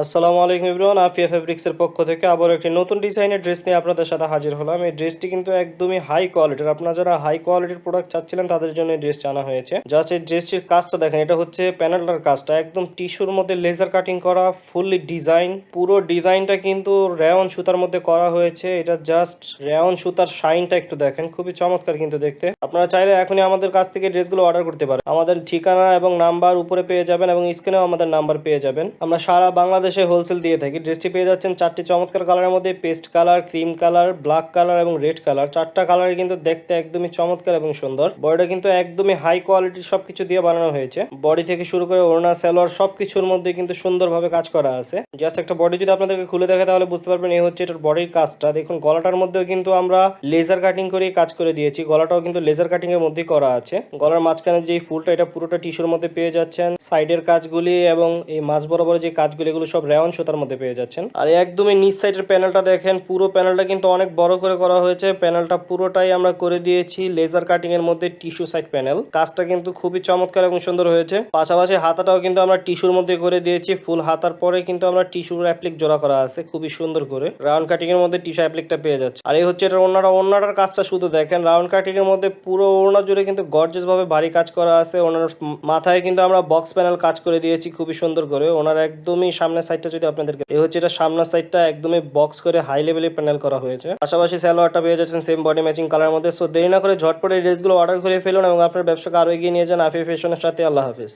আসসালামু আলাইকুম এভরিওয়ান, আফিয়া ফেব্রিক্সের পক্ষ থেকে আবার একটি নতুন ডিজাইনের ড্রেস নিয়ে আপনাদের সাথে হাজির হলাম। এই ড্রেসটি কিন্তু একদমই হাই কোয়ালিটির। আপনারা যারা হাই কোয়ালিটির প্রোডাক্ট চাচ্ছিলেন তাদের জন্য এই ড্রেসটি আনা হয়েছে। জাস্ট এই ড্রেসটির কাজটা দেখেন, এটা হচ্ছে প্যানেলটার কাজটা একদম টিস্যুর মধ্যে লেজার কাটিং করা, ফুললি ডিজাইন। পুরো ডিজাইনটা কিন্তু রেয়ন সুতার মধ্যে করা হয়েছে। এটা জাস্ট রেয়ন সুতার শাইনটা একটু দেখেন, খুবই চমৎকার কিন্তু দেখতে। আপনারা চাইলে এখনই আমাদের কাছ থেকে ড্রেসগুলো অর্ডার করতে পারেন। আমাদের ঠিকানা এবং নাম্বার উপরে পেয়ে যাবেন এবং স্ক্রিনেও আমাদের নাম্বার পেয়ে যাবেন। আমরা সারা বাংলাদেশে হোলসেল দিয়ে থাকি। ড্রেসটি পেয়ে যাচ্ছেন চারটি চমৎকার কালারের মধ্যে, paste colour, cream colour, black colour এবং রেড কালার। চারটা কালারই কিন্তু দেখতে একদমই চমৎকার এবং সুন্দর। বডিটা কিন্তু একদমই হাই কোয়ালিটির সবকিছু দিয়ে বানানো হয়েছে। বডি থেকে শুরু করে ওড়না, সালোয়ার সবকিছুর মধ্যে কিন্তু সুন্দরভাবে কাজ করা আছে। জাস্ট একটা বডি যদি আপনাদেরকে খুলে দেখে তাহলে বুঝতে পারবেন এই হচ্ছে এটার বডির কাজটা। দেখুন গলাটার মধ্যেও কিন্তু আমরা লেজার কাটিং করে কাজ করে দিয়েছি। গলাটাও কিন্তু লেজার কাটিং এর মধ্যেই করা আছে। গলার মাঝখানে যে ফুলটা, এটা পুরোটা টিস্যুর মধ্যে পেয়ে যাচ্ছেন। সাইডের কাজগুলি এবং এই মাঝ বরাবর যে কাজগুলি, এগুলো সব রেয়ন সুতার মধ্যে পেয়ে যাচ্ছেন। আর একদমই নিচ সাইডের প্যানেলটা দেখেন, পুরো প্যানেলটা কিন্তু অনেক বড় করে করা হয়েছে। প্যানেলটা পুরোটাই আমরা করে দিয়েছি লেজার কাটিং এর মধ্যে টিস্যু সাইড প্যানেল। কাজটা কিন্তু খুবই চমৎকার এবং সুন্দর হয়েছে। পাশাপাশি হাতাটাও কিন্তু আমরা টিস্যুর মধ্যে করে দিয়েছি। ফুল হাতার পরে কিন্তু আমরা টিস্যুর অ্যাপ্লিক জোড়া করা আছে খুবই সুন্দর করে। রাউন্ড কাটিং এর মধ্যে টিস্যু অ্যাপ্লিকটা পেয়ে যাচ্ছে। আর এই হচ্ছে এটার ওড়নাটার কাজটা শুধু দেখেন। রাউন্ড কাটিং এর মধ্যে পুরো ওড়না জুড়ে কিন্তু গর্জিয়াস ভাবে ভারী কাজ করা আছে। ওনার মাথায় কিন্তু আমরা বক্স প্যানেল কাজ করে দিয়েছি খুবই সুন্দর করে। ওনার একদমই সামনের সাইডটা যদি আপনাদেরকে, এই হচ্ছে এটা সামনের সাইডটা একদমই বক্স করে হাই লেভেলের প্যানেল করা হয়েছে। পাশাপাশি সালোয়ারটা পেয়ে যাচ্ছেন সেম বডি ম্যাচিং কালার মধ্যে। সো দেরি না করে ঝটপট এই ড্রেসগুলো অর্ডার করে ফেলুন এবং আপনার ব্যবসাকে আরো এগিয়ে নিয়ে যান আফিয়া ফ্যাশনের সাথে। আল্লাহ হাফিজ।